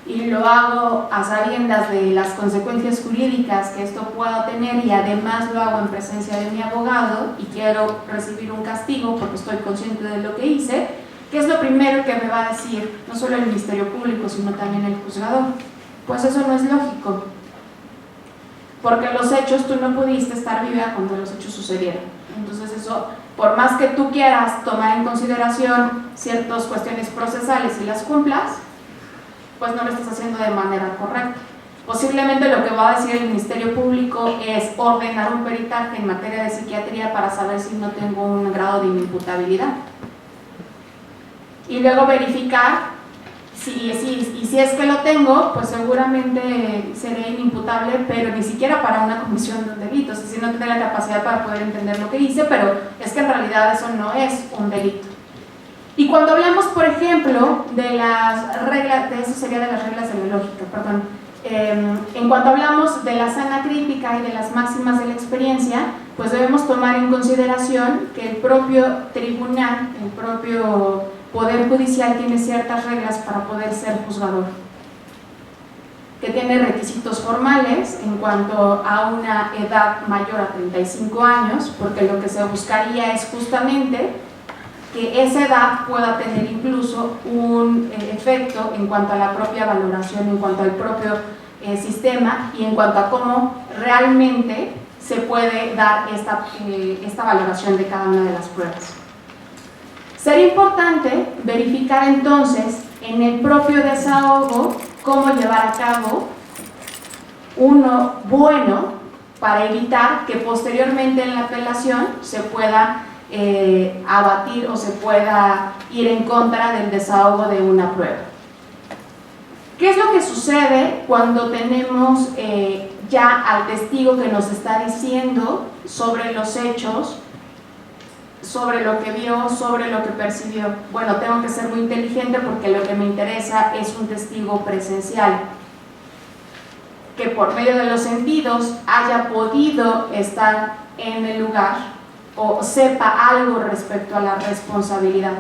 y lo hago a sabiendas de las consecuencias jurídicas que esto pueda tener y además lo hago en presencia de mi abogado y quiero recibir un castigo porque estoy consciente de lo que hice, ¿qué es lo primero que me va a decir no solo el Ministerio Público sino también el juzgador? Pues eso no es lógico, porque los hechos, tú no pudiste estar viva cuando los hechos sucedieron. Entonces eso, por más que tú quieras tomar en consideración ciertas cuestiones procesales y las cumplas, pues no lo estás haciendo de manera correcta. Posiblemente lo que va a decir el Ministerio Público es ordenar un peritaje en materia de psiquiatría para saber si no tengo un grado de inimputabilidad. Y luego verificar y si es que lo tengo, pues seguramente seré inimputable, pero ni siquiera para una comisión de un delito, o sea, si no tendré la capacidad para poder entender lo que hice, pero es que en realidad eso no es un delito. Y cuando hablamos, por ejemplo, de las reglas, de eso sería de las reglas de la lógica, perdón, en cuanto hablamos de la sana crítica y de las máximas de la experiencia, pues debemos tomar en consideración que el propio tribunal, el propio Poder Judicial tiene ciertas reglas para poder ser juzgador, que tiene requisitos formales en cuanto a una edad mayor a 35 años, porque lo que se buscaría es justamente que esa edad pueda tener incluso un efecto en cuanto a la propia valoración, en cuanto al propio sistema y en cuanto a cómo realmente se puede dar esta valoración de cada una de las pruebas. Sería importante verificar entonces en el propio desahogo cómo llevar a cabo uno bueno para evitar que posteriormente en la apelación se pueda abatir o se pueda ir en contra del desahogo de una prueba. ¿Qué es lo que sucede cuando tenemos ya al testigo que nos está diciendo sobre los hechos, sobre lo que vio, sobre lo que percibió? Bueno, tengo que ser muy inteligente porque lo que me interesa es un testigo presencial, que por medio de los sentidos haya podido estar en el lugar o sepa algo respecto a la responsabilidad.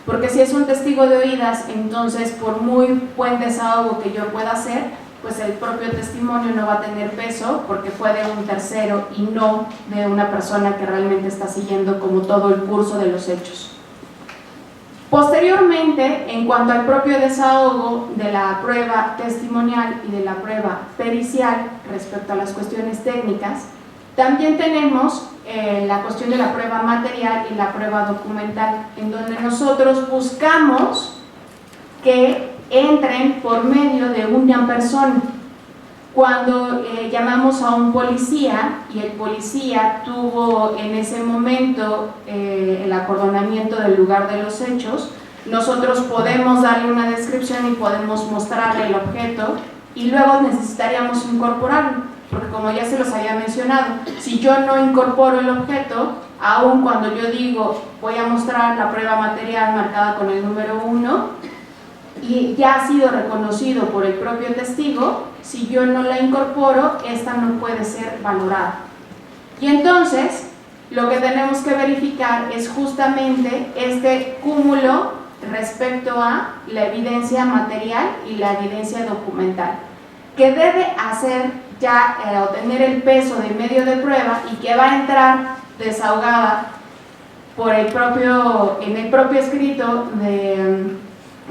Porque si es un testigo de oídas, entonces por muy buen desahogo que yo pueda hacer, pues el propio testimonio no va a tener peso porque fue de un tercero y no de una persona que realmente está siguiendo como todo el curso de los hechos. Posteriormente, en cuanto al propio desahogo de la prueba testimonial y de la prueba pericial respecto a las cuestiones técnicas, también tenemos la cuestión de la prueba material y la prueba documental, en donde nosotros buscamos que entren por medio de una persona. cuando llamamos a un policía y el policía tuvo en ese momento el acordonamiento del lugar de los hechos, nosotros podemos darle una descripción y podemos mostrarle el objeto y luego necesitaríamos incorporarlo, porque como ya se los había mencionado, si yo no incorporo el objeto, aun cuando yo digo voy a mostrar la prueba material marcada con el número 1 y ya ha sido reconocido por el propio testigo, si yo no la incorporo, esta no puede ser valorada. Y entonces, lo que tenemos que verificar es justamente este cúmulo respecto a la evidencia material y la evidencia documental, que debe hacer ya o tener el peso de medio de prueba y que va a entrar desahogada por el propio, en el propio escrito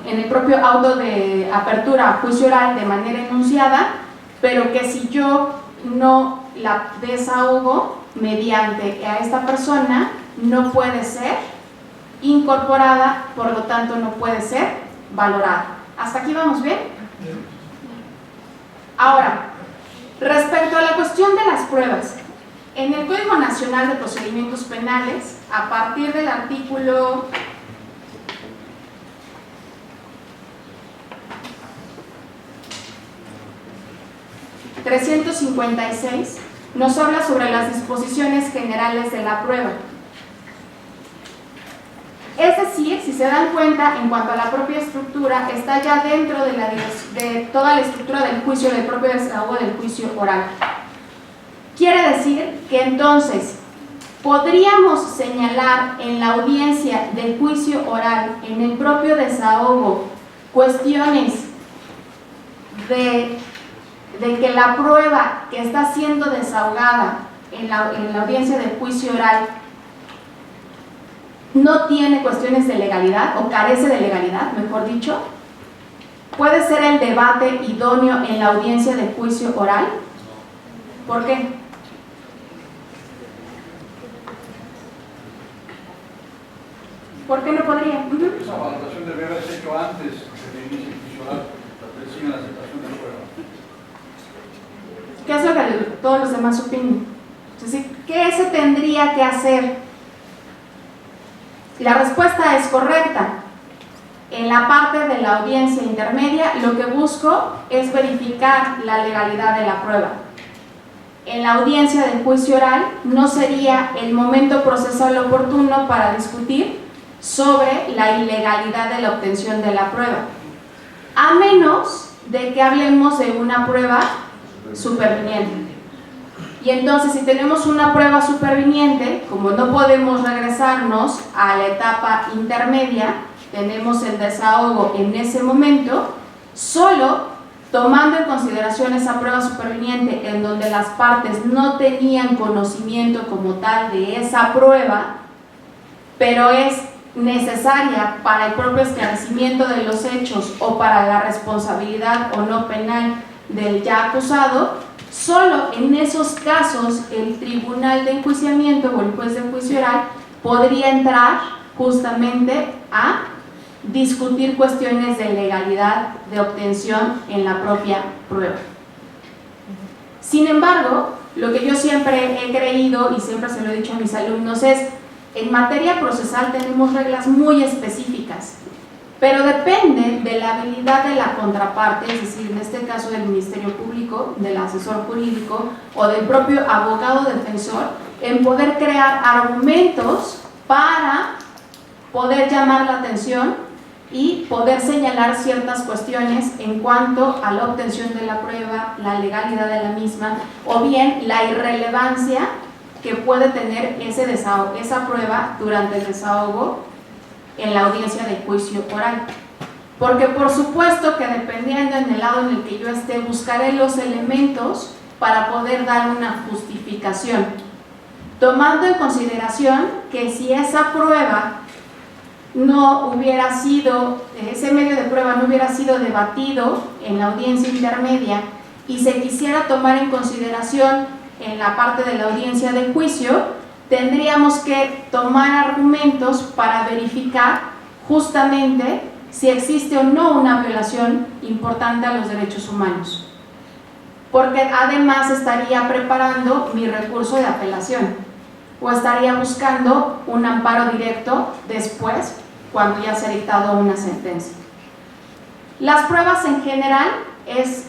en el propio auto de apertura a juicio oral de manera enunciada, pero que si yo no la desahogo mediante a esta persona, no puede ser incorporada, por lo tanto no puede ser valorada. ¿Hasta aquí vamos bien? Ahora, respecto a la cuestión de las pruebas, en el Código Nacional de Procedimientos Penales, a partir del artículo 356 nos habla sobre las disposiciones generales de la prueba. Es decir, si se dan cuenta, en cuanto a la propia estructura, está ya dentro de toda la estructura del juicio, del propio desahogo del juicio oral. Quiere decir que entonces podríamos señalar en la audiencia del juicio oral, en el propio desahogo, cuestiones de que la prueba que está siendo desahogada en la audiencia del juicio oral no tiene cuestiones de legalidad o carece de legalidad, mejor dicho. ¿Puede ser el debate idóneo en la audiencia del juicio oral? ¿Por qué? ¿Por qué no podría? Esa valoración debe haberse hecho antes de que inicie el juicio oral, recién la aceptación de prueba. ¿Qué es lo que todos los demás opinan? Es decir, ¿qué se tendría que hacer? La respuesta es correcta. En la parte de la audiencia intermedia, lo que busco es verificar la legalidad de la prueba. En la audiencia del juicio oral no sería el momento procesal oportuno para discutir sobre la ilegalidad de la obtención de la prueba, a menos de que hablemos de una prueba superviniente. Y entonces, si tenemos una prueba superviniente, como no podemos regresarnos a la etapa intermedia, tenemos el desahogo en ese momento, solo tomando en consideración esa prueba superviniente en donde las partes no tenían conocimiento como tal de esa prueba, pero es necesaria para el propio esclarecimiento de los hechos o para la responsabilidad o no penal del ya acusado. Solo en esos casos el tribunal de enjuiciamiento o el juez de juicio oral podría entrar justamente a discutir cuestiones de legalidad de obtención en la propia prueba. Sin embargo, lo que yo siempre he creído y siempre se lo he dicho a mis alumnos es: en materia procesal tenemos reglas muy específicas, pero depende de la habilidad de la contraparte, es decir, en este caso del Ministerio Público, del asesor jurídico o del propio abogado defensor, en poder crear argumentos para poder llamar la atención y poder señalar ciertas cuestiones en cuanto a la obtención de la prueba, la legalidad de la misma, o bien la irrelevancia que puede tener esa prueba durante el desahogo en la audiencia de juicio oral. Porque por supuesto que dependiendo en el lado en el que yo esté, buscaré los elementos para poder dar una justificación, tomando en consideración que si esa prueba no hubiera sido, ese medio de prueba no hubiera sido debatido en la audiencia intermedia y se quisiera tomar en consideración en la parte de la audiencia de juicio, tendríamos que tomar argumentos para verificar justamente si existe o no una violación importante a los derechos humanos. porque además estaría preparando mi recurso de apelación o estaría buscando un amparo directo después, cuando ya se ha dictado una sentencia. Las pruebas en general es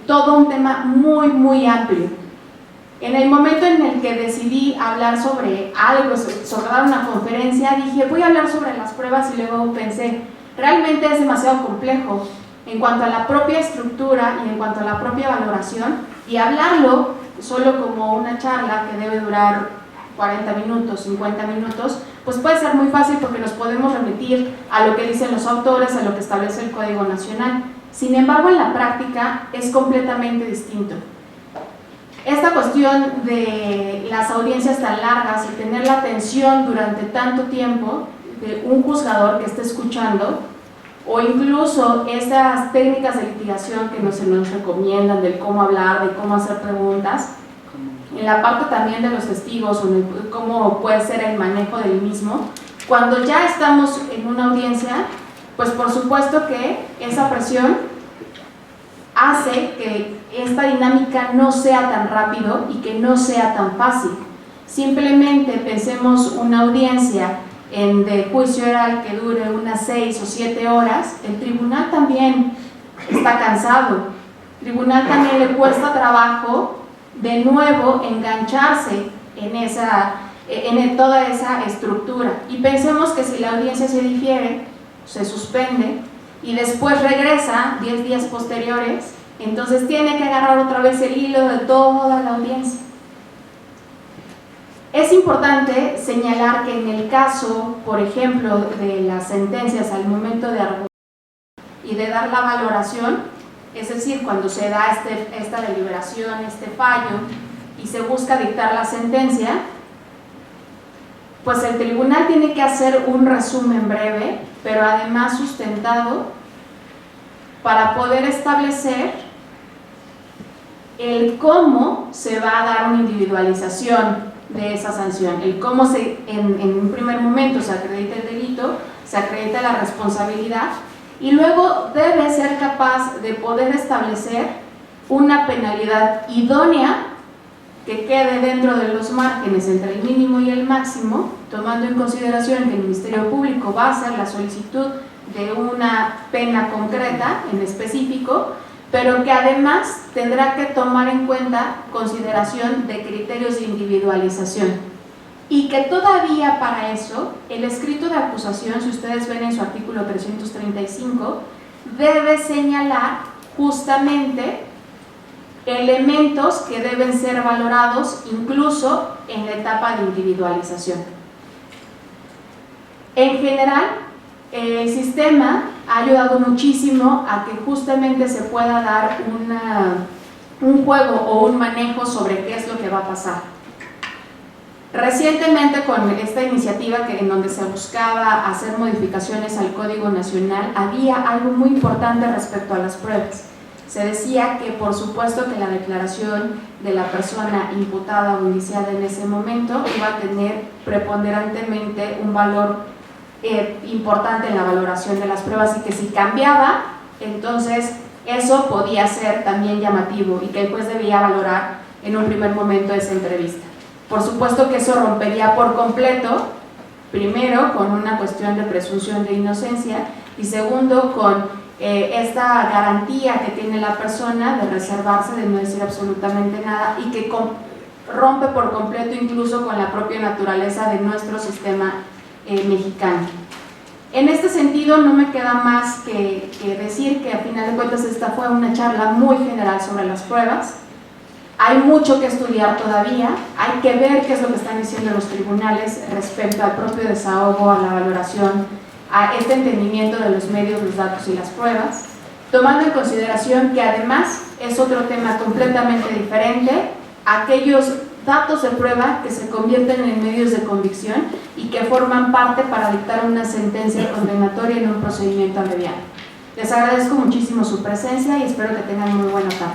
todo un tema muy amplio. En el momento en el que decidí hablar sobre algo, sobre dar una conferencia, dije, voy a hablar sobre las pruebas, y luego pensé, realmente es demasiado complejo en cuanto a la propia estructura y en cuanto a la propia valoración, y hablarlo solo como una charla que debe durar 40 minutos, 50 minutos, pues puede ser muy fácil porque nos podemos remitir a lo que dicen los autores, a lo que establece el Código Nacional. Sin embargo, en la práctica es completamente distinto. Esta cuestión de las audiencias tan largas y tener la atención durante tanto tiempo de un juzgador que esté escuchando, o incluso estas técnicas de litigación que se nos recomiendan del cómo hablar, de cómo hacer preguntas, en la parte también de los testigos, o cómo puede ser el manejo del mismo, cuando ya estamos en una audiencia, pues por supuesto que esa presión hace que esta dinámica no sea tan rápido y que no sea tan fácil. Simplemente pensemos una audiencia de juicio oral que dure unas 6 o 7 horas, el tribunal también está cansado, el tribunal también le cuesta trabajo de nuevo engancharse en toda esa estructura. Y pensemos que si la audiencia se difiere, se suspende y después regresa 10 días posteriores, entonces tiene que agarrar otra vez el hilo de toda la audiencia. Es importante señalar que en el caso, por ejemplo, de las sentencias al momento de argumentar y de dar la valoración, es decir, cuando se da esta deliberación, este fallo, y se busca dictar la sentencia, pues el tribunal tiene que hacer un resumen breve, pero además sustentado, para poder establecer el cómo se va a dar una individualización de esa sanción, el cómo en un primer momento se acredita el delito, se acredita la responsabilidad, y luego debe ser capaz de poder establecer una penalidad idónea que quede dentro de los márgenes entre el mínimo y el máximo, tomando en consideración que el Ministerio Público va a hacer la solicitud de una pena concreta en específico, pero que además tendrá que tomar en cuenta consideración de criterios de individualización, y que todavía para eso el escrito de acusación, si ustedes ven en su artículo 335, debe señalar justamente elementos que deben ser valorados incluso en la etapa de individualización. En general, el sistema ha ayudado muchísimo a que justamente se pueda dar un juego o un manejo sobre qué es lo que va a pasar. Recientemente, con esta iniciativa en donde se buscaba hacer modificaciones al Código Nacional, había algo muy importante respecto a las pruebas. Se decía que por supuesto que la declaración de la persona imputada o indiciada en ese momento iba a tener preponderantemente un valor importante en la valoración de las pruebas, y que si cambiaba, entonces eso podía ser también llamativo y que el juez debía valorar en un primer momento esa entrevista. Por supuesto que eso rompería por completo, primero con una cuestión de presunción de inocencia, y segundo con esta garantía que tiene la persona de reservarse, de no decir absolutamente nada, y que rompe por completo incluso con la propia naturaleza de nuestro sistema mexicano. En este sentido, no me queda más que decir que a final de cuentas esta fue una charla muy general sobre las pruebas. Hay mucho que estudiar todavía, hay que ver qué es lo que están diciendo los tribunales respecto al propio desahogo, a la valoración, a este entendimiento de los medios, los datos y las pruebas, tomando en consideración que además es otro tema completamente diferente, aquellos datos de prueba que se convierten en medios de convicción y que forman parte para dictar una sentencia condenatoria en un procedimiento abreviado. Les agradezco muchísimo su presencia y espero que tengan muy buena tarde.